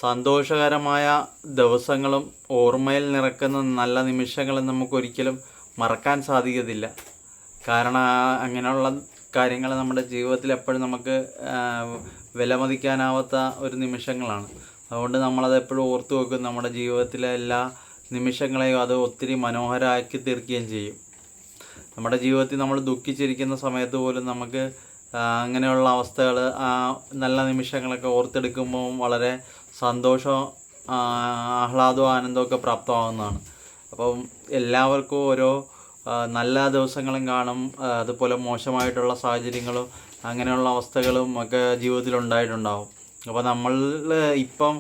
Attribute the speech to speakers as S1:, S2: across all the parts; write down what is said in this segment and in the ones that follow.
S1: സന്തോഷകരമായ ദിവസങ്ങളും ഓർമ്മയിൽ നിറക്കുന്ന നല്ല നിമിഷങ്ങളും നമുക്കൊരിക്കലും മറക്കാൻ സാധിക്കത്തില്ല. കാരണം അങ്ങനെയുള്ള കാര്യങ്ങൾ നമ്മുടെ ജീവിതത്തിൽ എപ്പോഴും നമുക്ക് വിലമതിക്കാനാവാത്ത ഒരു നിമിഷങ്ങളാണ്. അതുകൊണ്ട് നമ്മളത് എപ്പോഴും ഓർത്തു വെക്കും. നമ്മുടെ ജീവിതത്തിലെ എല്ലാ നിമിഷങ്ങളെയും അത് ഒത്തിരി മനോഹരമാക്കി തീർക്കുകയും ചെയ്യും. നമ്മുടെ ജീവിതത്തിൽ നമ്മൾ ദുഃഖിച്ചിരിക്കുന്ന സമയത്ത് പോലും നമുക്ക് അങ്ങനെയുള്ള അവസ്ഥകൾ, നല്ല നിമിഷങ്ങളൊക്കെ ഓർത്തെടുക്കുമ്പോൾ വളരെ സന്തോഷവും ആഹ്ലാദവും ആനന്ദമൊക്കെ പ്രാപ്തമാകുന്നതാണ്. അപ്പം എല്ലാവർക്കും ഓരോ നല്ല ദിവസങ്ങളും കാണും, അതുപോലെ മോശമായിട്ടുള്ള സാഹചര്യങ്ങളും അങ്ങനെയുള്ള അവസ്ഥകളും ഒക്കെ ജീവിതത്തിൽ ഉണ്ടായിട്ടുണ്ടാവും. അപ്പോൾ നമ്മൾ ഇപ്പം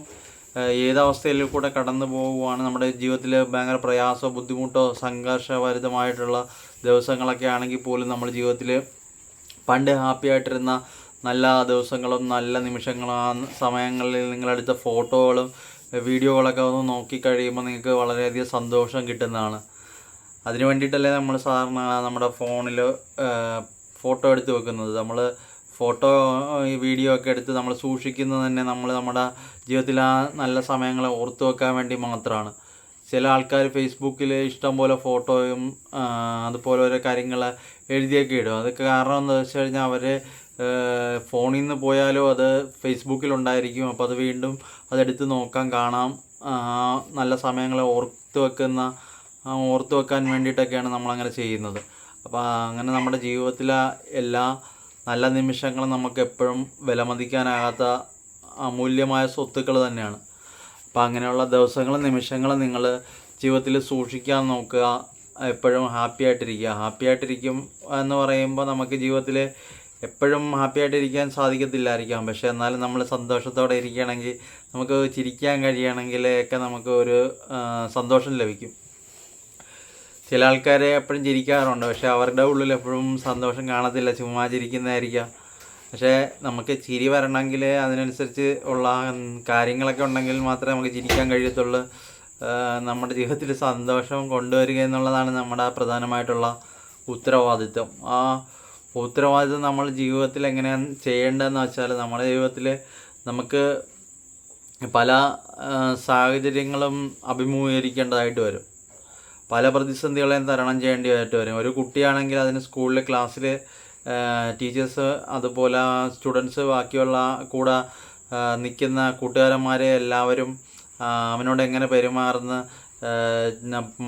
S1: ഏതവസ്ഥയിൽ കൂടെ കടന്നു പോകുവാണ്, നമ്മുടെ ജീവിതത്തിൽ ഭയങ്കര പ്രയാസമോ ബുദ്ധിമുട്ടോ സംഘർഷഭരിതമായിട്ടുള്ള ദിവസങ്ങളൊക്കെ ആണെങ്കിൽ പോലും നമ്മൾ ജീവിതത്തിൽ പണ്ട് ഹാപ്പി ആയിട്ടിരുന്ന നല്ല ദിവസങ്ങളും നല്ല നിമിഷങ്ങളും ആ സമയങ്ങളിൽ നിങ്ങളെടുത്ത ഫോട്ടോകളും വീഡിയോകളൊക്കെ ഒന്ന് നോക്കിക്കഴിയുമ്പോൾ നിങ്ങൾക്ക് വളരെയധികം സന്തോഷം കിട്ടുന്നതാണ്. അതിന് വേണ്ടിയിട്ടല്ലേ നമ്മൾ സാധാരണ നമ്മുടെ ഫോണിൽ ഫോട്ടോ എടുത്ത് വെക്കുന്നത്. നമ്മൾ ഫോട്ടോ ഈ വീഡിയോ ഒക്കെ എടുത്ത് നമ്മൾ സൂക്ഷിക്കുന്നത് തന്നെ നമ്മൾ നമ്മുടെ ജീവിതത്തിൽ ആ നല്ല സമയങ്ങളെ ഓർത്തു വെക്കാൻ വേണ്ടി മാത്രമാണ്. ചില ആൾക്കാർ ഫേസ്ബുക്കിൽ ഇഷ്ടംപോലെ ഫോട്ടോയും അതുപോലെ ഓരോ കാര്യങ്ങൾ എഴുതിയൊക്കെ ഇടും. അതൊക്കെ കാരണം എന്താണെന്ന് വെച്ച് കഴിഞ്ഞാൽ അവർ ഫോണിൽ നിന്ന് പോയാലും അത് ഫേസ്ബുക്കിലുണ്ടായിരിക്കും. അപ്പോൾ അത് വീണ്ടും അതെടുത്ത് നോക്കാം, കാണാം. നല്ല സമയങ്ങളെ ഓർത്ത് വെക്കാൻ വേണ്ടിയിട്ടൊക്കെയാണ് നമ്മളങ്ങനെ ചെയ്യുന്നത്. അപ്പോൾ അങ്ങനെ നമ്മുടെ ജീവിതത്തിലെ എല്ലാ നല്ല നിമിഷങ്ങളും നമുക്ക് എപ്പോഴും വിലമതിക്കാനാകാത്ത അമൂല്യമായ സ്വത്തുക്കൾ തന്നെയാണ്. അപ്പോൾ അങ്ങനെയുള്ള ദിവസങ്ങളും നിമിഷങ്ങളും നിങ്ങൾ ജീവിതത്തിൽ സൂക്ഷിക്കാൻ നോക്കുക. എപ്പോഴും ഹാപ്പി ആയിട്ടിരിക്കും എന്ന് പറയുമ്പോൾ നമുക്ക് ജീവിതത്തിൽ എപ്പോഴും ഹാപ്പി ആയിട്ടിരിക്കാൻ സാധിക്കത്തില്ലായിരിക്കാം. പക്ഷേ എന്നാലും നമ്മൾ സന്തോഷത്തോടെ ഇരിക്കുകയാണെങ്കിൽ, നമുക്ക് ചിരിക്കാൻ കഴിയുകയാണെങ്കിൽ ഒക്കെ നമുക്ക് ഒരു സന്തോഷം ലഭിക്കും. ചില ആൾക്കാരെ എപ്പോഴും ചിരിക്കാറുണ്ട്, പക്ഷേ അവരുടെ ഉള്ളിൽ എപ്പോഴും സന്തോഷം കാണത്തില്ല, ചുമ്മാ ചിരിക്കുന്നതായിരിക്കാം. പക്ഷേ നമുക്ക് ചിരി വരണമെങ്കിൽ അതിനനുസരിച്ച് ഉള്ള കാര്യങ്ങളൊക്കെ ഉണ്ടെങ്കിൽ മാത്രമേ നമുക്ക് ചിരിക്കാൻ കഴിയത്തുള്ളൂ. നമ്മുടെ ജീവിതത്തിൽ സന്തോഷം കൊണ്ടുവരിക എന്നുള്ളതാണ് നമ്മുടെ പ്രധാനമായിട്ടുള്ള ഉത്തരവാദിത്വം. ആ ഉത്തരവാദിത്വം നമ്മൾ ജീവിതത്തിൽ എങ്ങനെയാണ് ചെയ്യേണ്ടതെന്ന് വെച്ചാൽ, നമ്മുടെ ജീവിതത്തിൽ നമുക്ക് പല സാഹചര്യങ്ങളും അഭിമുഖീകരിക്കേണ്ടതായിട്ട് വരും. പല പ്രതിസന്ധികളെയും തരണം ചെയ്യേണ്ടതായിട്ട് വരും. ഒരു കുട്ടിയാണെങ്കിൽ അതിന് സ്കൂളിൽ ക്ലാസ്സിൽ ടീച്ചേഴ്സ് അതുപോലെ സ്റ്റുഡൻസ് ബാക്കിയുള്ള കൂടെ നിൽക്കുന്ന കൂട്ടുകാരന്മാരെ എല്ലാവരും അവനോട് എങ്ങനെ പെരുമാറുന്ന,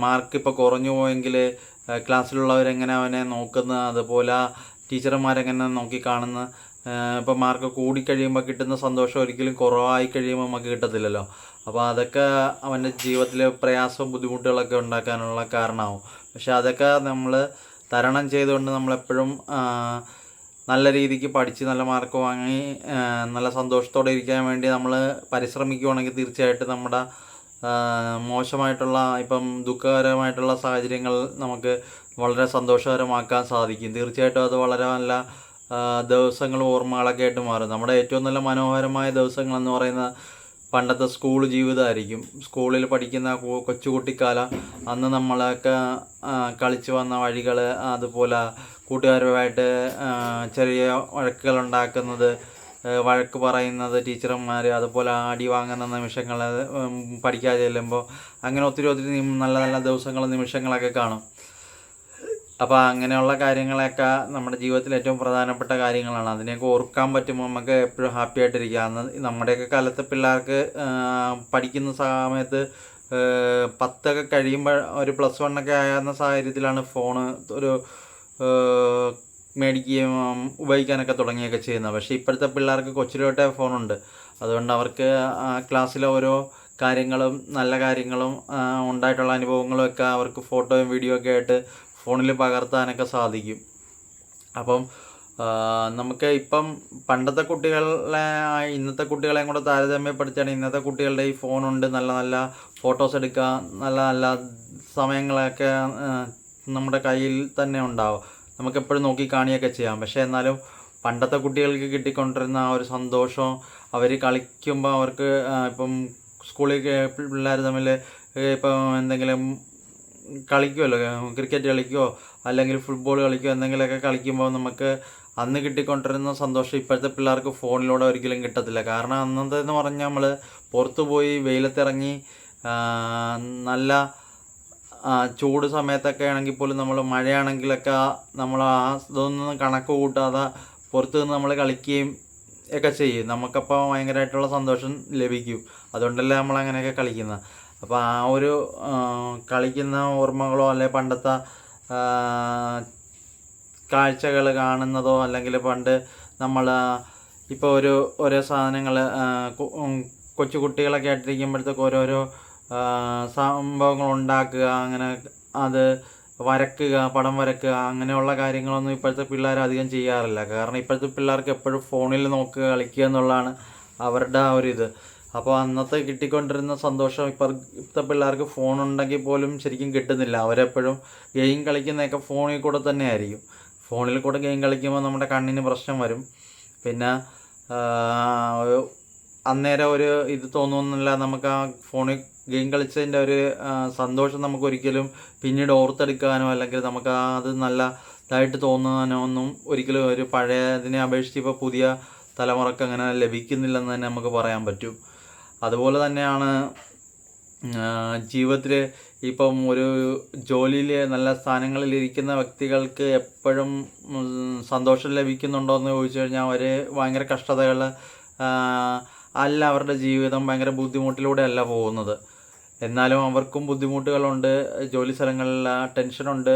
S1: മാർക്ക് ഇപ്പോൾ കുറഞ്ഞു പോയെങ്കിൽ ക്ലാസ്സിലുള്ളവരെങ്ങനെ അവനെ നോക്കുന്ന, അതുപോലെ ടീച്ചർമാരെങ്ങനെ നോക്കിക്കാണുന്ന, ഇപ്പോൾ മാർക്ക് കൂടിക്കഴിയുമ്പോൾ കിട്ടുന്ന സന്തോഷം ഒരിക്കലും കുറവായി കഴിയുമ്പോൾ നമുക്ക് കിട്ടത്തില്ലല്ലോ. അപ്പോൾ അതൊക്കെ അവൻ്റെ ജീവിതത്തിൽ പ്രയാസവും ബുദ്ധിമുട്ടുകളൊക്കെ ഉണ്ടാക്കാനുള്ള കാരണമാവും. പക്ഷെ അതൊക്കെ നമ്മൾ തരണം ചെയ്തുകൊണ്ട് നമ്മളെപ്പോഴും നല്ല രീതിക്ക് പഠിച്ച് നല്ല മാർക്ക് വാങ്ങി നല്ല സന്തോഷത്തോടെ ഇരിക്കാൻ വേണ്ടി നമ്മൾ പരിശ്രമിക്കുകയാണെങ്കിൽ തീർച്ചയായിട്ടും നമ്മുടെ മോശമായിട്ടുള്ള ഇപ്പം ദുഃഖകരമായിട്ടുള്ള സാഹചര്യങ്ങൾ നമുക്ക് വളരെ സന്തോഷകരമാക്കാൻ സാധിക്കും. തീർച്ചയായിട്ടും അത് വളരെ നല്ല ദിവസങ്ങളും ഓർമ്മകളൊക്കെ ആയിട്ട് മാറും. നമ്മുടെ ഏറ്റവും നല്ല മനോഹരമായ ദിവസങ്ങളെന്ന് പറയുന്ന പണ്ടത്തെ സ്കൂൾ ജീവിതമായിരിക്കും. സ്കൂളിൽ പഠിക്കുന്ന കൊച്ചുകുട്ടിക്കാലം, അന്ന് നമ്മളൊക്കെ കളിച്ച് വന്ന വഴികൾ, അതുപോലെ കൂട്ടുകാരുമായിട്ട് ചെറിയ വഴക്കുകൾ ഉണ്ടാക്കുന്നത്, വഴക്ക് പറയുന്നത് ടീച്ചർമാർ, അതുപോലെ അടി വാങ്ങുന്ന നിമിഷങ്ങൾ, പഠിക്കാതെ ചെല്ലുമ്പോൾ, അങ്ങനെ ഒത്തിരി നല്ല നല്ല ദിവസങ്ങളും നിമിഷങ്ങളൊക്കെ കാണും. അപ്പോൾ അങ്ങനെയുള്ള കാര്യങ്ങളൊക്കെ നമ്മുടെ ജീവിതത്തിൽ ഏറ്റവും പ്രധാനപ്പെട്ട കാര്യങ്ങളാണ്. അതിനെയൊക്കെ ഓർക്കാൻ പറ്റുമ്പോൾ നമുക്ക് എപ്പോഴും ഹാപ്പി ആയിട്ടിരിക്കുക. അന്ന് നമ്മുടെയൊക്കെ കാലത്തെ പിള്ളേർക്ക് പഠിക്കുന്ന സമയത്ത് 10 കഴിയുമ്പോൾ ഒരു +1 ആകുന്ന സാഹചര്യത്തിലാണ് ഫോണ് മേടിക്കുകയും ഉപയോഗിക്കാനൊക്കെ തുടങ്ങിയൊക്കെ ചെയ്യുന്നത്. പക്ഷേ ഇപ്പോഴത്തെ പിള്ളേർക്ക് കൊച്ചിലോട്ടേ ഫോണുണ്ട്. അതുകൊണ്ട് അവർക്ക് ക്ലാസ്സിലെ ഓരോ കാര്യങ്ങളും നല്ല കാര്യങ്ങളും ഉണ്ടായിട്ടുള്ള അനുഭവങ്ങളും ഒക്കെ അവർക്ക് ഫോട്ടോയും വീഡിയോ ഒക്കെ ആയിട്ട് ഫോണിൽ പകർത്താനൊക്കെ സാധിക്കും. അപ്പം നമുക്ക് ഇപ്പം പണ്ടത്തെ കുട്ടികളെ ഇന്നത്തെ കുട്ടികളെയും കൂടെ താരതമ്യപ്പെടുത്തുകയാണെങ്കിൽ ഇന്നത്തെ കുട്ടികളുടെ ഈ ഫോണുണ്ട്, നല്ല നല്ല ഫോട്ടോസ് എടുക്കുക, നല്ല നല്ല സമയങ്ങളൊക്കെ നമ്മുടെ കയ്യിൽ തന്നെ ഉണ്ടാവും, നമുക്കെപ്പോഴും നോക്കി കാണുകയൊക്കെ ചെയ്യാം. പക്ഷേ എന്നാലും പണ്ടത്തെ കുട്ടികൾക്ക് കിട്ടിക്കൊണ്ടിരുന്ന ആ ഒരു സന്തോഷം, അവർ കളിക്കുമ്പോൾ അവർക്ക് ഇപ്പം സ്കൂളിൽ പിള്ളേർ തമ്മിൽ ഇപ്പം എന്തെങ്കിലും കളിക്കുമല്ലോ, ക്രിക്കറ്റ് കളിക്കുകയോ അല്ലെങ്കിൽ ഫുട്ബോൾ കളിക്കുകയോ എന്തെങ്കിലുമൊക്കെ കളിക്കുമ്പോൾ നമുക്ക് അന്ന് കിട്ടിക്കൊണ്ടിരുന്ന സന്തോഷം ഇപ്പോഴത്തെ പിള്ളേർക്ക് ഫോണിലൂടെ ഒരിക്കലും കിട്ടത്തില്ല. കാരണം അന്നത്തെന്ന് പറഞ്ഞാൽ നമ്മൾ പുറത്തു പോയി വെയിലത്തിറങ്ങി നല്ല ചൂട് സമയത്തൊക്കെ ആണെങ്കിൽ പോലും നമ്മൾ മഴയാണെങ്കിലൊക്കെ നമ്മൾ ഇതൊന്നും കണക്ക് കൂട്ടാതെ പുറത്ത് നിന്ന് നമ്മൾ കളിക്കുകയും ഒക്കെ ചെയ്യും. നമുക്കപ്പോൾ ഭയങ്കരമായിട്ടുള്ള സന്തോഷം ലഭിക്കും. അതുകൊണ്ടല്ലേ നമ്മൾ അങ്ങനെയൊക്കെ കളിക്കുന്നത്. അപ്പോൾ ആ ഒരു കളിക്കുന്ന ഓർമ്മകളോ അല്ലെങ്കിൽ പണ്ടത്തെ കാഴ്ചകൾ കാണുന്നതോ, അല്ലെങ്കിൽ പണ്ട് നമ്മൾ ഇപ്പോൾ ഓരോ സാധനങ്ങൾ കൊച്ചു കുട്ടികളൊക്കെ ആയിട്ടിരിക്കുമ്പോഴത്തേക്ക് ഓരോരോ സംഭവങ്ങൾ ഉണ്ടാക്കുക, അങ്ങനെ അത് വരക്കുക, പടം വരക്കുക, അങ്ങനെയുള്ള കാര്യങ്ങളൊന്നും ഇപ്പോഴത്തെ പിള്ളേർ അധികം ചെയ്യാറില്ല. കാരണം ഇപ്പോഴത്തെ പിള്ളേർക്ക് എപ്പോഴും ഫോണിൽ നോക്കുക, കളിക്കുക എന്നുള്ളതാണ് അവരുടെ ആ ഒരു ഇത്. അപ്പോൾ അന്നത്തെ കിട്ടിക്കൊണ്ടിരുന്ന സന്തോഷം ഇപ്പോഴത്തെ പിള്ളേർക്ക് ഫോണുണ്ടെങ്കിൽ പോലും ശരിക്കും കിട്ടുന്നില്ല. അവരെപ്പോഴും ഗെയിം കളിക്കുന്നതൊക്കെ ഫോണിൽ കൂടെ തന്നെ ആയിരിക്കും. ഫോണിൽ കൂടെ ഗെയിം കളിക്കുമ്പോൾ നമ്മുടെ കണ്ണിന് പ്രശ്നം വരും. പിന്നെ അന്നേരം ഒരു ഇത് തോന്നുന്നില്ല, നമുക്ക് ആ ഫോണിൽ ഗെയിം കളിച്ചതിൻ്റെ ഒരു സന്തോഷം നമുക്കൊരിക്കലും പിന്നീട് ഓർത്തെടുക്കാനോ അല്ലെങ്കിൽ നമുക്ക് അത് നല്ല ഇതായിട്ട് തോന്നാനോ ഒന്നും ഒരിക്കലും ഒരു പഴയതിനെ അപേക്ഷിച്ച് ഇപ്പോൾ പുതിയ തലമുറക്ക് അങ്ങനെ ലഭിക്കുന്നില്ലെന്ന് തന്നെ നമുക്ക് പറയാൻ പറ്റും. അതുപോലെ തന്നെയാണ് ജീവിതത്തിൽ ഇപ്പം ഒരു ജോലിയിൽ നല്ല സ്ഥാനങ്ങളിൽ ഇരിക്കുന്ന വ്യക്തികൾക്ക് എപ്പോഴും സന്തോഷം ലഭിക്കുന്നുണ്ടോ എന്ന് ചോദിച്ചു കഴിഞ്ഞാൽ അവർ ഭയങ്കര കഷ്ടതകൾ അല്ല, അവരുടെ ജീവിതം ഭയങ്കര ബുദ്ധിമുട്ടിലൂടെ അല്ല പോകുന്നത്. എന്നാലും അവർക്കും ബുദ്ധിമുട്ടുകളുണ്ട്. ജോലി സ്ഥലങ്ങളിൽ ടെൻഷനുണ്ട്,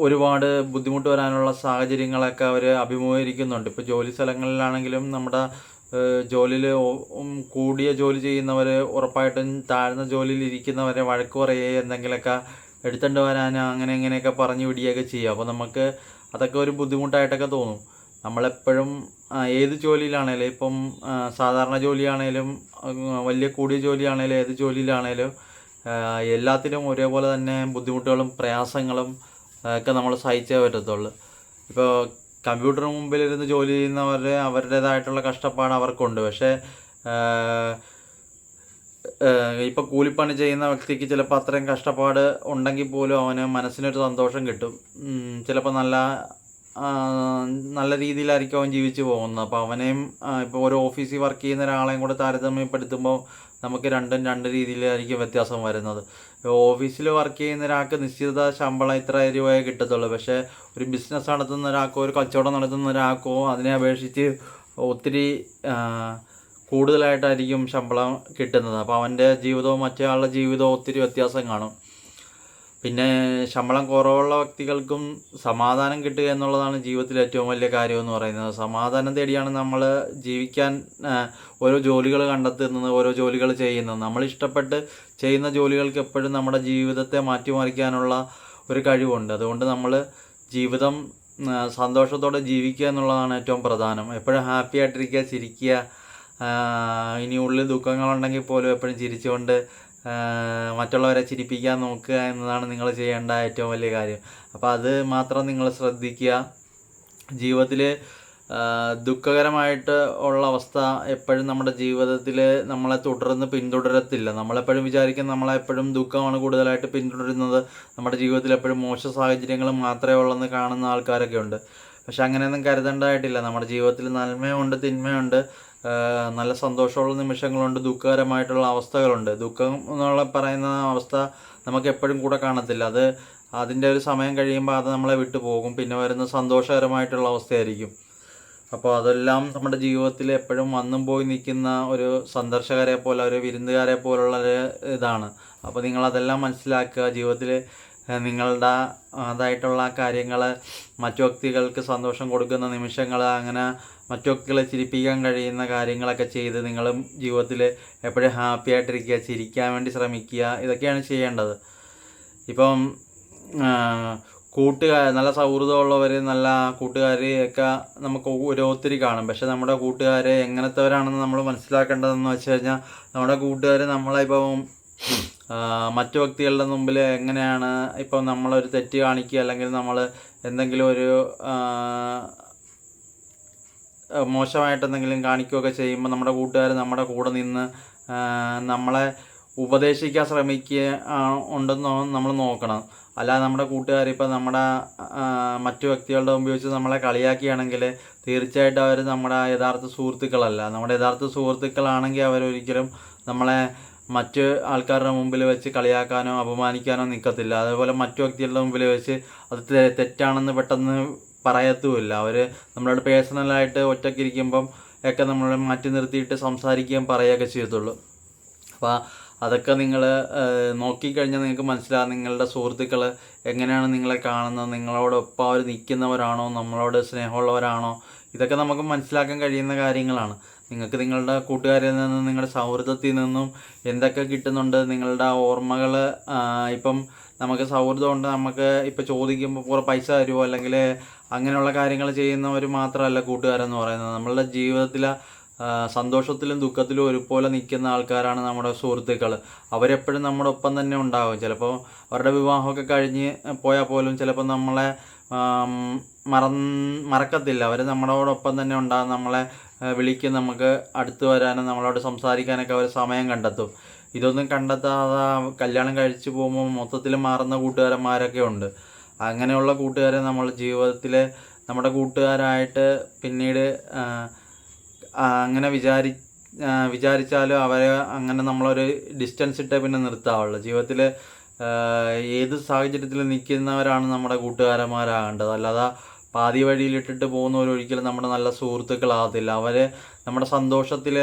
S1: ഒരുപാട് ബുദ്ധിമുട്ട് വരാനുള്ള സാഹചര്യങ്ങളൊക്കെ അവർ അഭിമുഖീകരിക്കുന്നുണ്ട്. ഇപ്പോൾ ജോലി സ്ഥലങ്ങളിലാണെങ്കിലും നമ്മുടെ ജോലിയിൽ കൂടിയ ജോലി ചെയ്യുന്നവർ ഉറപ്പായിട്ടും താഴ്ന്ന ജോലിയിൽ ഇരിക്കുന്നവരെ വഴക്ക് പറയുകയോ എന്തെങ്കിലുമൊക്കെ എടുത്തുകൊണ്ട് വരാൻ അങ്ങനെ ഇങ്ങനെയൊക്കെ പറഞ്ഞു വിടുകയൊക്കെ ചെയ്യും. അപ്പോൾ നമുക്ക് അതൊക്കെ ഒരു ബുദ്ധിമുട്ടായിട്ടൊക്കെ തോന്നും. നമ്മളെപ്പോഴും ഏത് ജോലിയിലാണേലും, ഇപ്പം സാധാരണ ജോലിയാണേലും വലിയ കൂടിയ ജോലിയാണേലും ഏത് ജോലിയിലാണേലും എല്ലാത്തിനും ഒരേപോലെ തന്നെ ബുദ്ധിമുട്ടുകളും പ്രയാസങ്ങളും ഒക്കെ നമ്മൾ സഹിച്ചേ പറ്റത്തുള്ളൂ. ഇപ്പോൾ കമ്പ്യൂട്ടറിന് മുമ്പിലിരുന്ന് ജോലി ചെയ്യുന്നവർ അവരുടേതായിട്ടുള്ള കഷ്ടപ്പാട് അവർക്കുണ്ട്. പക്ഷേ ഇപ്പോൾ കൂലിപ്പണി ചെയ്യുന്ന വ്യക്തിക്ക് ചിലപ്പോൾ അത്രയും കഷ്ടപ്പാട് ഉണ്ടെങ്കിൽ പോലും അവന് മനസ്സിനൊരു സന്തോഷം കിട്ടും. ചിലപ്പോൾ നല്ല രീതിയിലായിരിക്കും അവൻ ജീവിച്ചു പോകുന്നത്. അപ്പോൾ അവനെയും ഇപ്പോൾ ഒരു ഓഫീസിൽ വർക്ക് ചെയ്യുന്ന ഒരാളെയും കൂടെ താരതമ്യപ്പെടുത്തുമ്പോൾ നമുക്ക് രണ്ടും രണ്ട് രീതിയിലായിരിക്കും വ്യത്യാസം വരുന്നത്. ഓഫീസിൽ വർക്ക് ചെയ്യുന്ന ഒരാൾക്ക് നിശ്ചിത ശമ്പളം ഇത്ര രൂപയെ കിട്ടത്തുള്ളൂ. പക്ഷേ ഒരു ബിസിനസ് നടത്തുന്ന ഒരാൾക്കോ ഒരു കച്ചവടം നടത്തുന്ന ഒരാൾക്കോ അതിനെ അപേക്ഷിച്ച് ഒത്തിരി കൂടുതലായിട്ടായിരിക്കും ശമ്പളം കിട്ടുന്നത്. അപ്പോൾ അവൻ്റെ ജീവിതവും മറ്റേ ആളുടെ ജീവിതവും ഒത്തിരി വ്യത്യാസം കാണും. പിന്നെ ശമ്പളം കുറവുള്ള വ്യക്തികൾക്കും സമാധാനം കിട്ടുക എന്നുള്ളതാണ് ജീവിതത്തിലെ ഏറ്റവും വലിയ കാര്യമെന്ന് പറയുന്നത്. സമാധാനം തേടിയാണ് നമ്മൾ ജീവിക്കാൻ ഓരോ ജോലികൾ കണ്ടെത്തുന്നത്, ഓരോ ജോലികൾ ചെയ്യുന്നത്. നമ്മൾ ഇഷ്ടപ്പെട്ട് ചെയ്യുന്ന ജോലികൾക്ക് എപ്പോഴും നമ്മുടെ ജീവിതത്തെ മാറ്റിമറിക്കാനുള്ള ഒരു കഴിവുണ്ട്. അതുകൊണ്ട് നമ്മൾ ജീവിതം സന്തോഷത്തോടെ ജീവിക്കുക എന്നുള്ളതാണ് ഏറ്റവും പ്രധാനം. എപ്പോഴും ഹാപ്പി ആയിട്ടിരിക്കുക, ചിരിക്കുക. ഇനി ഉള്ളിൽ ദുഃഖങ്ങളുണ്ടെങ്കിൽ പോലും എപ്പോഴും ചിരിച്ചുകൊണ്ട് മറ്റുള്ളവരെ ചിരിപ്പിക്കാൻ നോക്കുക എന്നതാണ് നിങ്ങൾ ചെയ്യേണ്ട ഏറ്റവും വലിയ കാര്യം. അപ്പോൾ അത് മാത്രം നിങ്ങൾ ശ്രദ്ധിക്കുക. ജീവിതത്തിൽ ദുഃഖകരമായിട്ട് ഉള്ള അവസ്ഥ എപ്പോഴും നമ്മുടെ ജീവിതത്തിൽ നമ്മളെ പിന്തുടരത്തില്ല. നമ്മളെപ്പോഴും വിചാരിക്കും നമ്മളെപ്പോഴും ദുഃഖമാണ് കൂടുതലായിട്ട് പിന്തുടരുന്നത്, നമ്മുടെ ജീവിതത്തിൽ എപ്പോഴും മോശ സാഹചര്യങ്ങൾ മാത്രമേ ഉള്ളെന്ന് കാണുന്ന ആൾക്കാരൊക്കെ ഉണ്ട്. പക്ഷെ അങ്ങനെയൊന്നും കരുതേണ്ടതായിട്ടില്ല. നമ്മുടെ ജീവിതത്തിൽ നന്മയുണ്ട്, തിന്മയുണ്ട്, നല്ല സന്തോഷമുള്ള നിമിഷങ്ങളുണ്ട്, ദുഃഖകരമായിട്ടുള്ള അവസ്ഥകളുണ്ട്. ദുഃഖം എന്നുള്ള പറയുന്ന അവസ്ഥ നമുക്ക് എപ്പോഴും കൂടെ കാണത്തില്ല. അത് അതിൻ്റെ ഒരു സമയം കഴിയുമ്പോൾ അത് നമ്മളെ വിട്ടു പോകും. പിന്നെ വരുന്ന സന്തോഷകരമായിട്ടുള്ള അവസ്ഥയായിരിക്കും. അപ്പോൾ അതെല്ലാം നമ്മുടെ ജീവിതത്തിൽ എപ്പോഴും വന്നും പോയി നിൽക്കുന്ന ഒരു സന്ദർശകരെ പോലെ, ഒരു വിരുന്നുകാരെ പോലുള്ള ഒരു ഇതാണ്. അപ്പോൾ നിങ്ങളതെല്ലാം മനസ്സിലാക്കുക. ജീവിതത്തിൽ നിങ്ങളുടെ അതായിട്ടുള്ള കാര്യങ്ങൾ, മറ്റു വ്യക്തികൾക്ക് സന്തോഷം കൊടുക്കുന്ന നിമിഷങ്ങൾ, അങ്ങനെ മറ്റു വ്യക്തികളെ ചിരിപ്പിക്കാൻ കഴിയുന്ന കാര്യങ്ങളൊക്കെ ചെയ്ത് നിങ്ങളും ജീവിതത്തിൽ എപ്പോഴും ഹാപ്പി ആയിട്ടിരിക്കുക, ചിരിക്കാൻ വേണ്ടി ശ്രമിക്കുക. ഇതൊക്കെയാണ് ചെയ്യേണ്ടത്. ഇപ്പം നല്ല സൗഹൃദമുള്ളവർ, നല്ല കൂട്ടുകാരെയൊക്കെ നമുക്ക് ഒത്തിരി കാണും. പക്ഷെ നമ്മുടെ കൂട്ടുകാരെ എങ്ങനത്തെവരാണെന്ന് നമ്മൾ മനസ്സിലാക്കേണ്ടതെന്ന് വെച്ച് കഴിഞ്ഞാൽ, നമ്മുടെ കൂട്ടുകാർ നമ്മളിപ്പം മറ്റു വ്യക്തികളുടെ മുമ്പിൽ എങ്ങനെയാണ്, ഇപ്പം നമ്മളൊരു തെറ്റ് കാണിക്കുക അല്ലെങ്കിൽ നമ്മൾ എന്തെങ്കിലും ഒരു മോശമായിട്ട് എന്തെങ്കിലും കാണിക്കുകയൊക്കെ ചെയ്യുമ്പോൾ നമ്മുടെ കൂട്ടുകാർ നമ്മുടെ കൂടെ നിന്ന് നമ്മളെ ഉപദേശിക്കാൻ ശ്രമിക്കുക ഉണ്ടെന്ന് നമ്മൾ നോക്കണം. അല്ലാതെ നമ്മുടെ കൂട്ടുകാർ ഇപ്പം നമ്മുടെ മറ്റു വ്യക്തികളുടെ മുമ്പിൽ വെച്ച് നമ്മളെ കളിയാക്കിയാണെങ്കിൽ തീർച്ചയായിട്ടും അവർ നമ്മുടെ യഥാർത്ഥ സുഹൃത്തുക്കളല്ല. നമ്മുടെ യഥാർത്ഥ സുഹൃത്തുക്കളാണെങ്കിൽ അവരൊരിക്കലും നമ്മളെ മറ്റ് ആൾക്കാരുടെ മുമ്പിൽ വെച്ച് കളിയാക്കാനോ അപമാനിക്കാനോ നിൽക്കത്തില്ല. അതേപോലെ മറ്റു വ്യക്തികളുടെ മുമ്പിൽ വെച്ച് അത് തെറ്റാണെന്ന് പെട്ടെന്ന് പറയത്തുമില്ല. അവർ നമ്മളോട് പേഴ്സണലായിട്ട് ഒറ്റയ്ക്കിരിക്കുമ്പം ഒക്കെ നമ്മളെ മാറ്റി നിർത്തിയിട്ട് സംസാരിക്കുകയും പറയുകയൊക്കെ ചെയ്യത്തുള്ളൂ. അപ്പോൾ അതൊക്കെ നിങ്ങൾ നോക്കിക്കഴിഞ്ഞാൽ നിങ്ങൾക്ക് മനസ്സിലാകും നിങ്ങളുടെ സുഹൃത്തുക്കൾ എങ്ങനെയാണ് നിങ്ങളെ കാണുന്നത്, നിങ്ങളോടൊപ്പം അവർ നിൽക്കുന്നവരാണോ, നമ്മളോട് സ്നേഹമുള്ളവരാണോ, ഇതൊക്കെ നമുക്ക് മനസ്സിലാക്കാൻ കഴിയുന്ന കാര്യങ്ങളാണ്. നിങ്ങൾക്ക് നിങ്ങളുടെ കൂട്ടുകാരിൽ നിന്നും നിങ്ങളുടെ സൗഹൃദത്തിൽ നിന്നും എന്തൊക്കെ കിട്ടുന്നുണ്ട്, നിങ്ങളുടെ ഓർമ്മകൾ. ഇപ്പം നമുക്ക് സൗഹൃദമുണ്ട്, നമുക്ക് ഇപ്പോൾ ചോദിക്കുമ്പോൾ കുറേ പൈസ തരുമോ അല്ലെങ്കിൽ അങ്ങനെയുള്ള കാര്യങ്ങൾ ചെയ്യുന്നവർ മാത്രമല്ല കൂട്ടുകാരെന്ന് പറയുന്നത്. നമ്മളുടെ ജീവിതത്തിൽ സന്തോഷത്തിലും ദുഃഖത്തിലും ഒരുപോലെ നിൽക്കുന്ന ആൾക്കാരാണ് നമ്മുടെ സുഹൃത്തുക്കൾ. അവരെപ്പോഴും നമ്മുടെ ഒപ്പം തന്നെ ഉണ്ടാകും. ചിലപ്പോൾ അവരുടെ വിവാഹമൊക്കെ കഴിഞ്ഞ് പോയാൽ പോലും ചിലപ്പോൾ നമ്മളെ മറക്കത്തില്ല. അവർ നമ്മളോടൊപ്പം തന്നെ ഉണ്ടാകും. നമ്മളെ വിളിക്കും, നമുക്ക് അടുത്ത് വരാനും നമ്മളോട് സംസാരിക്കാനൊക്കെ അവർ സമയം കണ്ടെത്തും. ഇതൊന്നും കണ്ടെത്താതെ കല്യാണം കഴിച്ച് പോകുമ്പോൾ മൊത്തത്തിൽ മാറുന്ന കൂട്ടുകാരന്മാരൊക്കെ ഉണ്ട്. അങ്ങനെയുള്ള കൂട്ടുകാരെ നമ്മൾ ജീവിതത്തിൽ നമ്മുടെ കൂട്ടുകാരായിട്ട് പിന്നീട് അങ്ങനെ വിചാരിച്ചാലും അവരെ അങ്ങനെ നമ്മളൊരു ഡിസ്റ്റൻസ് ഇട്ടേ പിന്നെ നിർത്താവുള്ളൂ. ജീവിതത്തിൽ ഏത് സാഹചര്യത്തിൽ നിൽക്കുന്നവരാണ് നമ്മുടെ കൂട്ടുകാരന്മാരാകേണ്ടത്. അല്ലാതെ പാതി വഴിയിലിട്ടിട്ട് പോകുന്നവരൊരിക്കലും നമ്മുടെ നല്ല സുഹൃത്തുക്കളാകത്തില്ല. അവർ നമ്മുടെ സന്തോഷത്തിൽ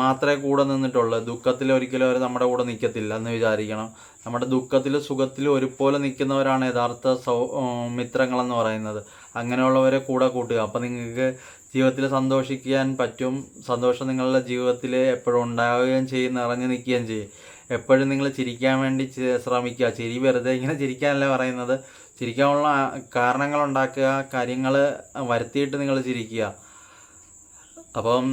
S1: മാത്രമേ കൂടെ നിന്നിട്ടുള്ളൂ. ദുഃഖത്തിൽ ഒരിക്കലും അവർ നമ്മുടെ കൂടെ നിൽക്കത്തില്ല എന്ന് വിചാരിക്കണം. നമ്മുടെ ദുഃഖത്തിലും സുഖത്തിലും ഒരുപോലെ നിൽക്കുന്നവരാണ് യഥാർത്ഥ മിത്രങ്ങളെന്ന് പറയുന്നത്. അങ്ങനെയുള്ളവരെ കൂടെ കൂട്ടുക. അപ്പോൾ നിങ്ങൾക്ക് ജീവിതത്തിൽ സന്തോഷിക്കാൻ പറ്റും. സന്തോഷം നിങ്ങളുടെ ജീവിതത്തിൽ എപ്പോഴും ഉണ്ടാവുകയും ചെയ്യും, നിറഞ്ഞു നിൽക്കുകയും ചെയ്യും. എപ്പോഴും നിങ്ങൾ ചിരിക്കാൻ വേണ്ടി ശ്രമിക്കുക. ചിരി വെറുതെ ഇങ്ങനെ ചിരിക്കാനല്ല പറയുന്നത്, ചിരിക്കാനുള്ള കാരണങ്ങൾ ഉണ്ടാക്കുക, കാര്യങ്ങൾ വരുത്തിയിട്ട് നിങ്ങൾ ചിരിക്കുക. അപ്പം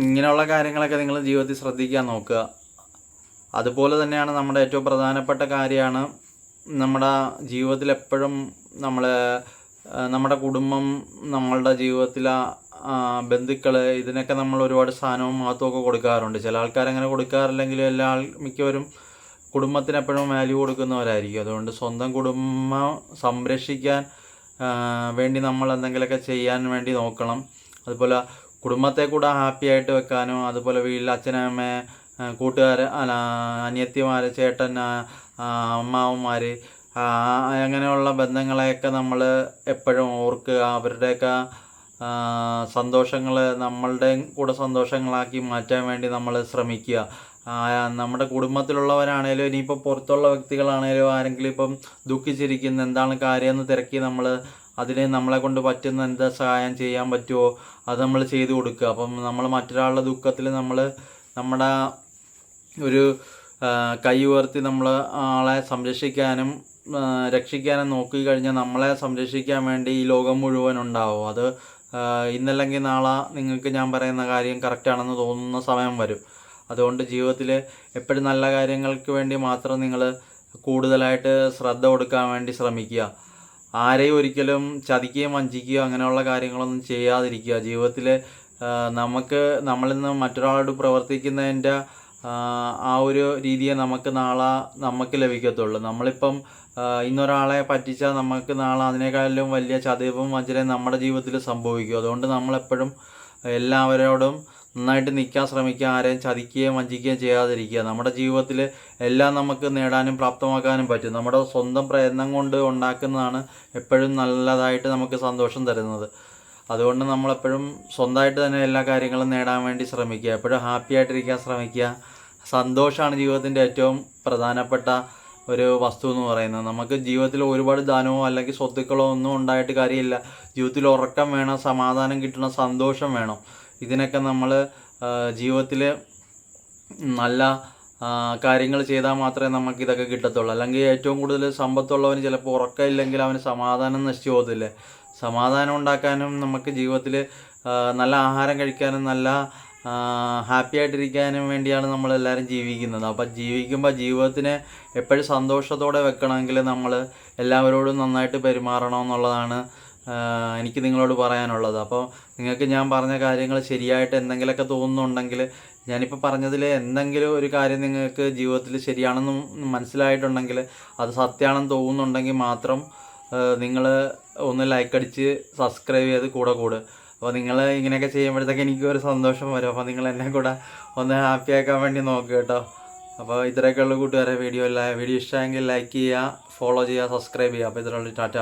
S1: ഇങ്ങനെയുള്ള കാര്യങ്ങളൊക്കെ നിങ്ങൾ ജീവിതത്തിൽ ശ്രദ്ധിക്കാൻ നോക്കുക. അതുപോലെ തന്നെയാണ് നമ്മുടെ ഏറ്റവും പ്രധാനപ്പെട്ട കാര്യമാണ് നമ്മുടെ ജീവിതത്തിൽ എപ്പോഴും നമ്മുടെ കുടുംബം, നമ്മളുടെ ജീവിതത്തിലെ ബന്ധുക്കൾ, ഇതിനൊക്കെ നമ്മൾ ഒരുപാട് സ്ഥാനവും മഹത്വമൊക്കെ കൊടുക്കാറുണ്ട്. ചില ആൾക്കാരങ്ങനെ കൊടുക്കാറില്ലെങ്കിലും മിക്കവരും കുടുംബത്തിന് എപ്പോഴും വാല്യൂ കൊടുക്കുന്നവരായിരിക്കും. അതുകൊണ്ട് സ്വന്തം കുടുംബം സംരക്ഷിക്കാൻ വേണ്ടി നമ്മൾ എന്തെങ്കിലുമൊക്കെ ചെയ്യാൻ വേണ്ടി നോക്കണം. അതുപോലെ കുടുംബത്തെ കൂടെ ഹാപ്പി ആയിട്ട് വെക്കാനും, അതുപോലെ വീട്ടിൽ അച്ഛനമ്മ, കൂട്ടുകാർ, അനിയത്തിമാർ, ചേട്ടൻ, അമ്മാവന്മാർ, അങ്ങനെയുള്ള ബന്ധങ്ങളെയൊക്കെ നമ്മൾ എപ്പോഴും ഓർക്കുക. അവരുടെയൊക്കെ സന്തോഷങ്ങൾ നമ്മളുടെ കൂടെ സന്തോഷങ്ങളാക്കി മാറ്റാൻ വേണ്ടി നമ്മൾ ശ്രമിക്കുക. നമ്മുടെ കുടുംബത്തിലുള്ളവരാണേലും ഇനിയിപ്പോൾ പുറത്തുള്ള വ്യക്തികളാണേലും ആരെങ്കിലും ഇപ്പം ദുഃഖിച്ചിരിക്കുന്ന എന്താണ് കാര്യമെന്ന് തിരക്കി നമ്മൾ അതിന് നമ്മളെ കൊണ്ട് പറ്റുന്ന എന്താ സഹായം ചെയ്യാൻ പറ്റുമോ അത് നമ്മൾ ചെയ്തു കൊടുക്കുക. അപ്പം നമ്മൾ മറ്റൊരാളുടെ ദുഃഖത്തിൽ നമ്മുടെ ഒരു കൈ ഉയർത്തി നമ്മൾ ആളെ സംരക്ഷിക്കാനും രക്ഷിക്കാനും നോക്കി കഴിഞ്ഞാൽ നമ്മളെ സംരക്ഷിക്കാൻ വേണ്ടി ഈ ലോകം മുഴുവൻ ഉണ്ടാവും. അത് ഇന്നല്ലെങ്കിൽ നാളെ നിങ്ങൾക്ക് ഞാൻ പറയുന്ന കാര്യം കറക്റ്റാണെന്ന് തോന്നുന്ന സമയം വരും. അതുകൊണ്ട് ജീവിതത്തിൽ എപ്പോഴും നല്ല കാര്യങ്ങൾക്ക് വേണ്ടി മാത്രം നിങ്ങൾ കൂടുതലായിട്ട് ശ്രദ്ധ കൊടുക്കാൻ വേണ്ടി ശ്രമിക്കുക. ആരെയും ഒരിക്കലും ചതിക്കുകയും വഞ്ചിക്കുകയോ അങ്ങനെയുള്ള കാര്യങ്ങളൊന്നും ചെയ്യാതിരിക്കുക. ജീവിതത്തിൽ നമ്മളിൽ നിന്ന് മറ്റൊരാളോട് പ്രവർത്തിക്കുന്നതിൻ്റെ ആ ഒരു രീതിയെ നമുക്ക് ലഭിക്കത്തുള്ളൂ. നമ്മളിപ്പം ഇന്നൊരാളെ പറ്റിച്ചാൽ നമുക്ക് നാളെ അതിനേക്കാളും വലിയ ചതിവും വഞ്ചനയും നമ്മുടെ ജീവിതത്തിൽ സംഭവിക്കും. അതുകൊണ്ട് നമ്മളെപ്പോഴും എല്ലാവരോടും നന്നായിട്ട് നിൽക്കാൻ ശ്രമിക്കുക. ആരെയും ചതിക്കുകയും വഞ്ചിക്കുകയും ചെയ്യാതിരിക്കുക. നമ്മുടെ ജീവിതത്തിൽ എല്ലാം നമുക്ക് നേടാനും പ്രാപ്തമാക്കാനും പറ്റും. നമ്മുടെ സ്വന്തം പ്രയത്നം കൊണ്ട് ഉണ്ടാക്കുന്നതാണ് എപ്പോഴും നല്ലതായിട്ട് നമുക്ക് സന്തോഷം തരുന്നത്. അതുകൊണ്ട് നമ്മളെപ്പോഴും സ്വന്തമായിട്ട് തന്നെ എല്ലാ കാര്യങ്ങളും നേടാൻ വേണ്ടി ശ്രമിക്കുക. എപ്പോഴും ഹാപ്പി ആയിട്ടിരിക്കാൻ ശ്രമിക്കുക. സന്തോഷമാണ് ജീവിതത്തിൻ്റെ ഏറ്റവും പ്രധാനപ്പെട്ട ഒരു വസ്തു എന്ന് പറയുന്നത്. നമുക്ക് ജീവിതത്തിൽ ഒരുപാട് ധനമോ അല്ലെങ്കിൽ സ്വത്തുക്കളോ ഒന്നും ഉണ്ടായിട്ട് കാര്യമില്ല. ജീവിതത്തിൽ ഉറക്കം വേണം, സമാധാനം കിട്ടണം, സന്തോഷം വേണം. ഇതിനൊക്കെ നമ്മൾ ജീവിതത്തിൽ നല്ല കാര്യങ്ങൾ ചെയ്താൽ മാത്രമേ നമുക്കിതൊക്കെ കിട്ടത്തുള്ളൂ. അല്ലെങ്കിൽ ഏറ്റവും കൂടുതൽ സമ്പത്തുള്ളവന് ചിലപ്പോൾ ഉറക്കമില്ലെങ്കിൽ അവന് സമാധാനം നശിച്ചു പോകത്തില്ലേ. സമാധാനം ഉണ്ടാക്കാനും നമുക്ക് ജീവിതത്തിൽ നല്ല ആഹാരം കഴിക്കാനും നല്ല ഹാപ്പി ആയിട്ടിരിക്കാനും വേണ്ടിയാണ് നമ്മളെല്ലാവരും ജീവിക്കുന്നത്. അപ്പം ജീവിക്കുമ്പോൾ ജീവിതത്തിനെ എപ്പോഴും സന്തോഷത്തോടെ വെക്കണമെങ്കിൽ നമ്മൾ എല്ലാവരോടും നന്നായിട്ട് പെരുമാറണമെന്നുള്ളതാണ് എനിക്ക് നിങ്ങളോട് പറയാനുള്ളത്. അപ്പോൾ നിങ്ങൾക്ക് ഞാൻ പറഞ്ഞ കാര്യങ്ങൾ ശരിയായിട്ട് എന്തെങ്കിലുമൊക്കെ തോന്നുന്നുണ്ടെങ്കിൽ ഞാനിപ്പോൾ പറഞ്ഞതിൽ എന്തെങ്കിലും ഒരു കാര്യം നിങ്ങൾക്ക് ജീവിതത്തിൽ ശരിയാണെന്ന് മനസ്സിലായിട്ടുണ്ടെങ്കിൽ, അത് സത്യമാണെന്ന് തോന്നുന്നുണ്ടെങ്കിൽ മാത്രം നിങ്ങൾ ഒന്ന് ലൈക്ക് അടിച്ച് സബ്സ്ക്രൈബ് ചെയ്ത് കൂടുക. അപ്പോൾ നിങ്ങൾ ഇങ്ങനെയൊക്കെ ചെയ്യുമ്പോഴത്തേക്ക് എനിക്ക് ഒരു സന്തോഷം വരും. അപ്പോൾ നിങ്ങൾ എന്നെ കൂടെ ഒന്ന് ഹാപ്പി ആക്കാൻ വേണ്ടി നോക്കുക കേട്ടോ. അപ്പോൾ ഇത്രയൊക്കെയുള്ള കൂട്ടുകാരെ വീഡിയോ ഇഷ്ടമെങ്കിൽ ലൈക്ക് ചെയ്യുക, ഫോളോ ചെയ്യുക, സബ്സ്ക്രൈബ് ചെയ്യുക. അപ്പോൾ ഇതിനുള്ള ടാറ്റ.